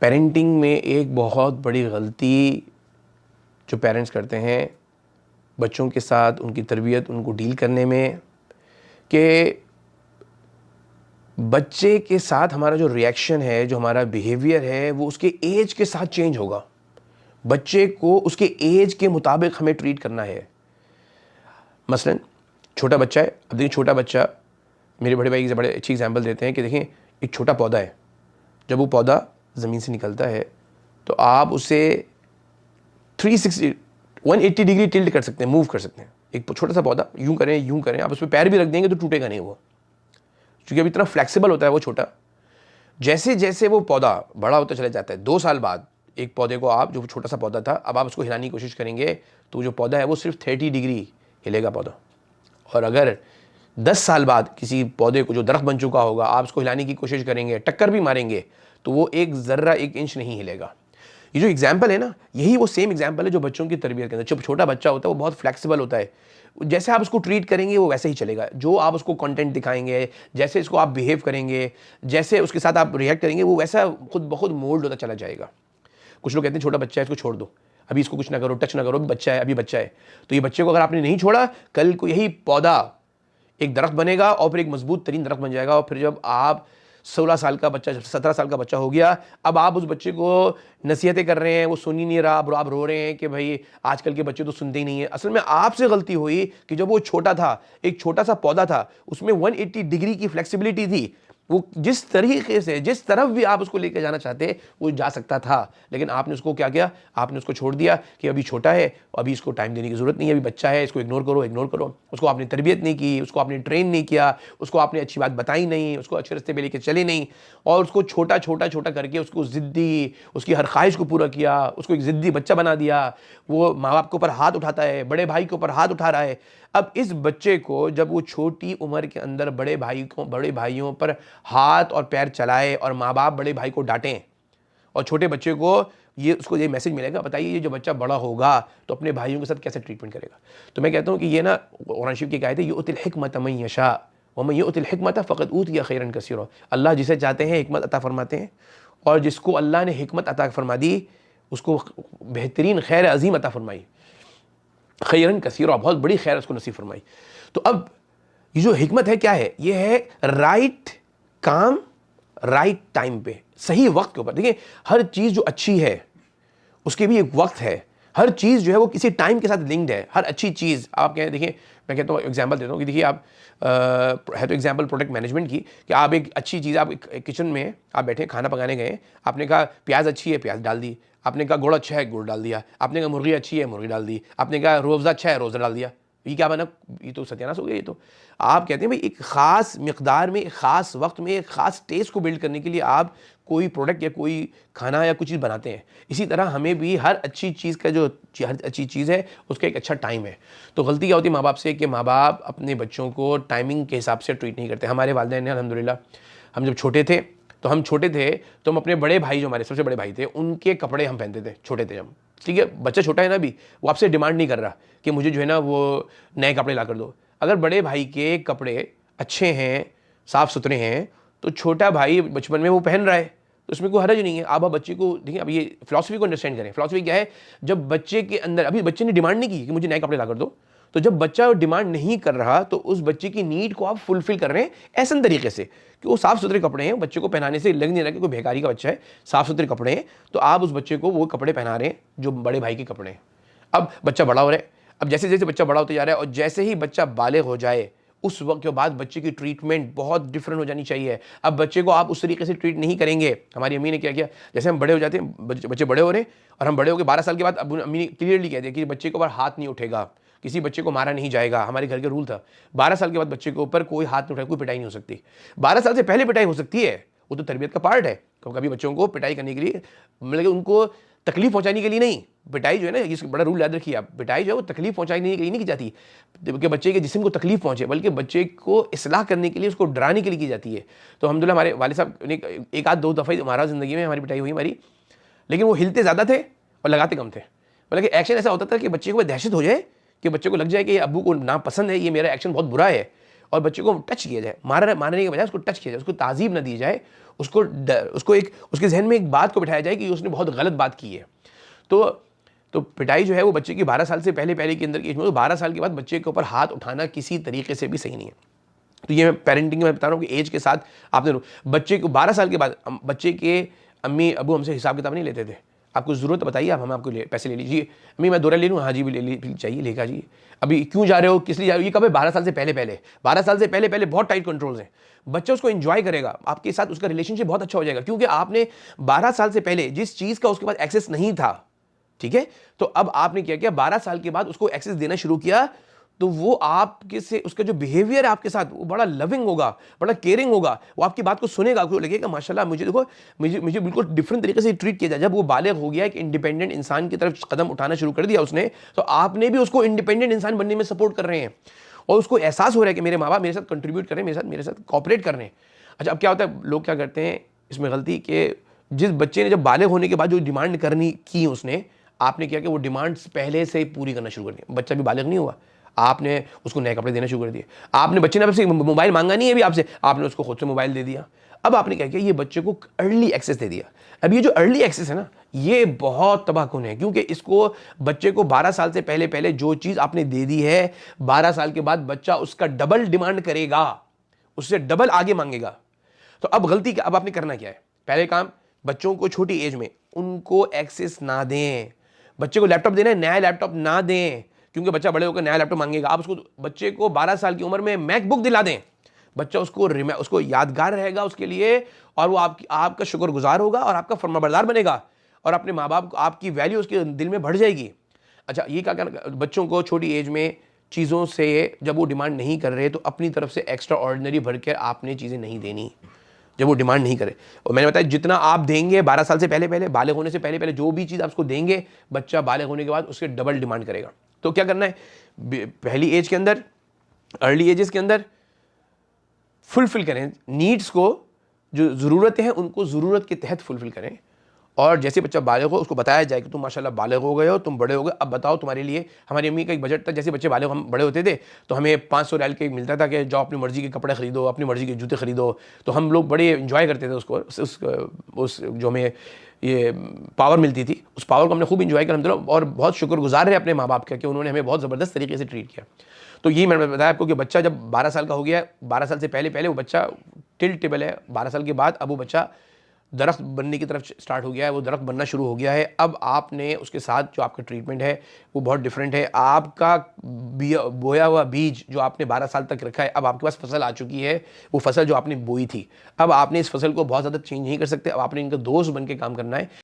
Parenting में एक बहुत बड़ी गलती जो पेरेंट्स करते हैं बच्चों के साथ, उनकी तरबियत, उनको डील करने में, कि बच्चे के साथ हमारा जो रिएक्शन है, जो हमारा बिहेवियर है, वो उसके एज के साथ चेंज होगा। बच्चे को उसके एज के मुताबिक हमें ट्रीट करना है। मसलन छोटा बच्चा है, अब देखिए छोटा बच्चा, मेरे बड़े भाई बड़े अच्छी एग्जांपल देते हैं कि देखें एक छोटा पौधा है, जब वो पौधा ज़मीन से निकलता है तो आप उसे 180 डिग्री टिल्ट कर सकते हैं, मूव कर सकते हैं। एक छोटा सा पौधा यूं करें, आप उस पर पैर भी रख देंगे तो टूटेगा नहीं वो, क्योंकि अब इतना फ्लेक्सिबल होता है वो छोटा। जैसे जैसे वो पौधा बड़ा होता चला जाता है, 2 साल बाद एक पौधे को आप, जो छोटा सा पौधा था, अब आप उसको हिलाने की कोशिश करेंगे तो जो पौधा है वो सिर्फ 30 डिग्री हिलेगा पौधा। और अगर 10 साल बाद किसी पौधे को, जो दरख्त बन चुका होगा, आप उसको हिलाने की कोशिश करेंगे, टक्कर भी मारेंगे, तो वो एक ज़र्रा 1 इंच नहीं हिलेगा। ये जो एग्जाम्पल है ना, यही वो सेम एग्जाम्पल है जो बच्चों की तरबियत के अंदर। जब छोटा बच्चा होता है वो बहुत फ्लेक्सिबल होता है, जैसे आप उसको ट्रीट करेंगे वो वैसे ही चलेगा। जो आप उसको कंटेंट दिखाएंगे, जैसे इसको आप बिहेव करेंगे, जैसे उसके साथ आप रिएक्ट करेंगे, वो वैसा खुद ब खुद मोल्ड होता चला जाएगा। कुछ लोग कहते हैं छोटा बच्चा है, इसको छोड़ दो, अभी इसको कुछ ना करो, टच ना करो, बच्चा है, अभी बच्चा है। तो ये बच्चे को अगर आपने नहीं छोड़ा, कल को यही पौधा एक दरख्त बनेगा और फिर एक मजबूत तरीन दरख्त बन जाएगा। और फिर जब आप 16 साल का बच्चा, 17 साल का बच्चा हो गया, अब आप उस बच्चे को नसीहतें कर रहे हैं, वो सुन ही नहीं रहा, अब आप रो रहे हैं कि भाई आजकल के बच्चे तो सुनते ही नहीं है। असल में आपसे गलती हुई कि जब वो छोटा था, एक छोटा सा पौधा था, उसमें 180 डिग्री की फ्लेक्सिबिलिटी थी। वो जिस तरीके से, जिस तरफ भी आप उसको लेकर जाना चाहते वो जा सकता था, लेकिन आपने उसको क्या किया, आपने उसको छोड़ दिया कि अभी छोटा है, अभी इसको टाइम देने की ज़रूरत नहीं है, अभी बच्चा है, इसको इग्नोर करो। उसको आपने तरबियत नहीं की, उसको आपने ट्रेन नहीं किया, उसको आपने अच्छी बात बताई नहीं, उसको अच्छे रास्ते पे लेके चले नहीं, और उसको छोटा करके उसको ज़िद्दी, उसकी हर ख्वाहिश को पूरा किया, उसको एक ज़िद्दी बच्चा बना दिया। वो माँ बाप के ऊपर हाथ उठाता है, बड़े भाई के ऊपर हाथ उठा रहा है। अब इस बच्चे को जब वो छोटी उम्र के अंदर बड़े भाइयों पर हाथ और पैर चलाए और माँ बाप बड़े भाई को डांटें, और छोटे बच्चे को उसको ये मैसेज मिलेगा, बताइए ये जो बच्चा बड़ा होगा तो अपने भाइयों के साथ कैसे ट्रीटमेंट करेगा। तो मैं कहता हूँ कि ये ना कुरान शरीफ की आयत है, युतिल हिकमत मन यशा व मन युतिल हिकमत फ़क़द ऊतिया खैरन कसीरा। अल्लाह जिसे चाहते हैं हिकमत अता फरमाते हैं, और जिसको अल्लाह ने हिकमत अता फरमा दी उसको बेहतरीन खैर अजीम अता फरमाई, खैरन कसीरा, बहुत बड़ी खैर उसको नसीब फरमाई। तो अब ये जो हिकमत है क्या है, ये है राइट काम राइट टाइम पे, सही वक्त के ऊपर। देखिए हर चीज़ जो अच्छी है उसके भी एक वक्त है, हर चीज़ जो है वो किसी टाइम के साथ लिंक्ड है। हर अच्छी चीज़ आप कहें, देखिए मैं कहता हूँ, एग्जांपल देता हूँ कि देखिए आप है तो एग्जांपल प्रोडक्ट मैनेजमेंट की, कि आप एक अच्छी चीज़, आप एक किचन में आप बैठे खाना पकाने गए, आपने कहा प्याज अच्छी है, प्याज डाल दी, आपने कहा गुड़ अच्छा है, गुड़ डाल दिया, आपने कहा मुर्गी अच्छी है, मुर्गी डाल दी, आपने कहा रोज़ा अच्छा है, रोज़ा डाल दिया। ये क्या बना, ये तो सत्यानाश हो गया। ये तो आप कहते हैं भाई एक ख़ास मिकदार में, एक ख़ास वक्त में, एक ख़ास टेस्ट को बिल्ड करने के लिए आप कोई प्रोडक्ट या कोई खाना या कुछ चीज़ बनाते हैं। इसी तरह हमें भी हर अच्छी चीज़ का जो हर अच्छी चीज़ है उसका एक अच्छा टाइम है। तो गलती क्या होती है माँ बाप से, कि माँ बाप अपने बच्चों को टाइमिंग के हिसाब से ट्रीट नहीं करते। हमारे वालिदैन ने अल्हम्दुलिल्लाह, हम जब छोटे थे तो हम अपने बड़े भाई, जो हमारे सबसे बड़े भाई थे, उनके कपड़े हम पहनते थे छोटे थे हम। ठीक है, बच्चा छोटा है ना अभी, वो आपसे डिमांड नहीं कर रहा कि मुझे जो है ना वो नए कपड़े ला कर दो। अगर बड़े भाई के कपड़े अच्छे हैं, साफ़ सुथरे हैं, तो छोटा भाई बचपन में वो पहन रहा है, तो उसमें कोई हर्ज नहीं है। आप बच्चे को देखिए, अब ये फिलॉसफी को अंडरस्टैंड करें। फिलॉसफी क्या है, जब बच्चे के अंदर, अभी बच्चे ने डिमांड नहीं की कि मुझे नए कपड़े ला कर दो, तो जब बच्चा डिमांड नहीं कर रहा तो उस बच्चे की नीड को आप फुलफिल कर रहे हैं ऐसे तरीके से कि वो साफ़ सुथरे कपड़े हैं, बच्चे को पहनाने से लग नहीं रहा कि कोई बेकारी का बच्चा है, साफ़ सुथरे कपड़े हैं, तो आप उस बच्चे को वो कपड़े पहना रहे हैं जो बड़े भाई के कपड़े हैं। अब बच्चा बड़ा हो रहा है, अब जैसे जैसे बच्चा बड़ा होते जा रहा है, और जैसे ही बच्चा बालिग हो जाए उस वक्त के बाद बच्चे की ट्रीटमेंट बहुत डिफरेंट हो जानी चाहिए। अब बच्चे को आप उस तरीके से ट्रीट नहीं करेंगे। हमारी अम्मी ने क्या किया, जैसे हम बड़े हो जाते हैं, बच्चे बड़े हो रहे हैं, और हम बड़े हो गए 12 साल के बाद, अब अम्मी ने क्लियरली कह दिया कि बच्चे के ऊपर हाथ नहीं उठेगा, किसी बच्चे को मारा नहीं जाएगा। हमारे घर के रूल था 12 साल के बाद बच्चे के ऊपर कोई हाथ नहीं उठाएगा, कोई पिटाई नहीं हो सकती। 12 साल से पहले पिटाई हो सकती है, वो तो तरबियत का पार्ट है। क्योंकि कभी बच्चों को पिटाई करने के लिए, मतलब उनको तकलीफ पहुंचाने के लिए नहीं, पिटाई जो है ना, ये बड़ा रूल याद रखिए आप, पिटाई जो है वो तकलीफ पहुंचाने के लिए नहीं की जाती कि बच्चे के जिस्म को तकलीफ पहुंचे, बल्कि बच्चे को इस्लाह करने के लिए, उसको डराने के लिए की जाती है। तो अल्हम्दुलिल्लाह हमारे वालिद साहब ने एक आध दो दफ़ा हमारा ज़िंदगी में हमारी पिटाई हुई हमारी, लेकिन वो हिलते ज़्यादा थे और लगाते कम थे। मतलब कि एक्शन ऐसा होता था कि बच्चे को दहशत हो जाए, कि बच्चे को लग जाए कि अब्बू को नापसंद है, ये मेरा एक्शन बहुत बुरा है, और बच्चे को टच किया जाए, मारने के बजाय उसको टच किया जाए, उसको ताज़ीब न दी जाए, उसको एक उसके जहन में एक बात को बिठाया जाए कि उसने बहुत गलत बात की है। तो पिटाई जो है वो बच्चे की 12 साल से पहले के अंदर की एज में, 12 साल के बाद बच्चे के ऊपर हाथ उठाना किसी तरीके से भी सही नहीं है। तो ये मैं पेरेंटिंग में बता रहा हूँ कि एज के साथ आपने बच्चे को 12 साल के बाद बच्चे के अम्मी अबू हमसे हिसाब किताब नहीं लेते थे। आपको ज़रूरत बताइए, आप हम आपको पैसे ले लीजिए। अम्मी मैं दौरा ले लूँ, हाँ जी भी ले चाहिए लेगा जी। अभी क्यों जा रहे हो, किस लिए जा रहे हो, ये कब है, 12 साल से पहले 12 साल से पहले बहुत टाइट कंट्रोल्स हैं। बच्चा उसको एंजॉय करेगा, आपके साथ उसका रिलेशनशिप बहुत अच्छा हो जाएगा, क्योंकि आपने 12 साल से पहले जिस चीज़ का उसके पास एक्सेस नहीं था, ठीक है, तो अब आपने क्या किया, 12 साल के बाद उसको एक्सेस देना शुरू किया, तो वो आपके से उसका जो बिहेवियर है आपके साथ वो बड़ा लविंग होगा, बड़ा केयरिंग होगा, वो आपकी बात को सुनेगा, आपको लगेगा माशाल्लाह मुझे देखो मुझे बिल्कुल डिफरेंट तरीके से ट्रीट किया जाए। जब वो बालिग हो गया, एक इंडिपेंडेंट इंसान की तरफ कदम उठाना शुरू कर दिया उसने, तो आपने भी उसको इंडिपेंडेंट इंसान बनने में सपोर्ट कर रहे हैं और उसको एहसास हो रहा है कि मेरे माँ बाप मेरे साथ कंट्रीब्यूट कर रहे हैं, मेरे साथ कॉपरेट कर रहे हैं। अच्छा, अब क्या होता है, लोग क्या करते हैं इसमें गलती कि जिस बच्चे ने जब बालिग होने के बाद जो डिमांड करनी की उसने, आपने क्या कि वो डिमांड्स पहले से ही पूरी करना शुरू कर दिया। बच्चा भी बालिग नहीं हुआ, आपने उसको नए कपड़े देना शुरू कर दिए, आपने बच्चे ने आपसे मोबाइल मांगा नहीं है अभी आपसे, आपने उसको खुद से मोबाइल दे दिया। अब आपने क्या किया, ये बच्चे को अर्ली एक्सेस दे दिया। अब ये जो अर्ली एक्सेस है ना, ये बहुत तबाहकुन है, क्योंकि इसको बच्चे को 12 साल से पहले जो चीज़ आपने दे दी है, 12 साल के बाद बच्चा उसका डबल डिमांड करेगा, उससे डबल आगे मांगेगा। तो अब गलती क्या, अब आपने करना क्या है, पहले काम, बच्चों को छोटी एज में उनको एक्सेस ना दें। बच्चे को लैपटॉप देना है, नया लैपटॉप ना दें, क्योंकि बच्चा बड़े होकर नया लैपटॉप मांगेगा। आप उसको बच्चे को 12 साल की उम्र में मैकबुक दिला दें, बच्चा उसको यादगार रहेगा उसके लिए, और वो आपका शुक्रगुजार होगा और आपका फर्माबरदार बनेगा, और अपने माँ बाप को आपकी वैल्यू उसके दिल में बढ़ जाएगी। अच्छा, ये क्या करना, बच्चों को छोटी एज में चीज़ों से जब वो डिमांड नहीं कर रहे, तो अपनी तरफ से एक्स्ट्रा ऑर्डिनरी भर के आपने चीज़ें नहीं देनी जब वो डिमांड नहीं करे। और मैंने बताया जितना आप देंगे 12 साल से पहले बालिग होने से पहले जो भी चीज़ आप उसको देंगे, बच्चा बालिग होने के बाद उसके डबल डिमांड करेगा। तो क्या करना है, पहली एज के अंदर, अर्ली एजेस के अंदर फुलफिल करें नीड्स को, जो ज़रूरतें हैं उनको ज़रूरत के तहत फुलफिल करें। और जैसे बच्चा बालिग हो उसको बताया जाए कि तुम माशाल्लाह बालिग हो गए हो, तुम बड़े हो गए, अब बताओ तुम्हारे लिए, हमारी अम्मी का एक बजट था, जैसे बच्चे बालिग हम बड़े होते थे तो हमें 500 रियाल के मिलता था कि जाओ अपनी मर्जी के कपड़े खरीदो, अपनी मर्जी के जूते खरीदो। तो हम लोग बड़े इंजॉय करते थे उसको, उस जो हमें ये पावर मिलती थी, उस पावर को हमने खूब इंजॉय किया अल्हम्दुलिल्लाह, और बहुत शुक्रगुजार है अपने माँ बाप का कि उन्होंने हमें बहुत ज़बरदस्त तरीके से ट्रीट किया। तो ये मैंने बताया आपको कि बच्चा जब 12 साल का हो गया है, 12 साल से पहले वो बच्चा टिल्टेबल है, 12 साल के बाद अब वो बच्चा दरख्त बनने की तरफ स्टार्ट हो गया है, वो दरख्त बनना शुरू हो गया है। अब आपने उसके साथ जो आपका ट्रीटमेंट है वो बहुत डिफरेंट है। आपका बोया हुआ बीज जो आपने 12 साल तक रखा है, अब आपके पास फसल आ चुकी है, वो फसल जो आपने बोई थी, अब आपने इस फसल को बहुत ज़्यादा चेंज नहीं कर सकते, अब आपने इनका दोस्त बन के काम करना है।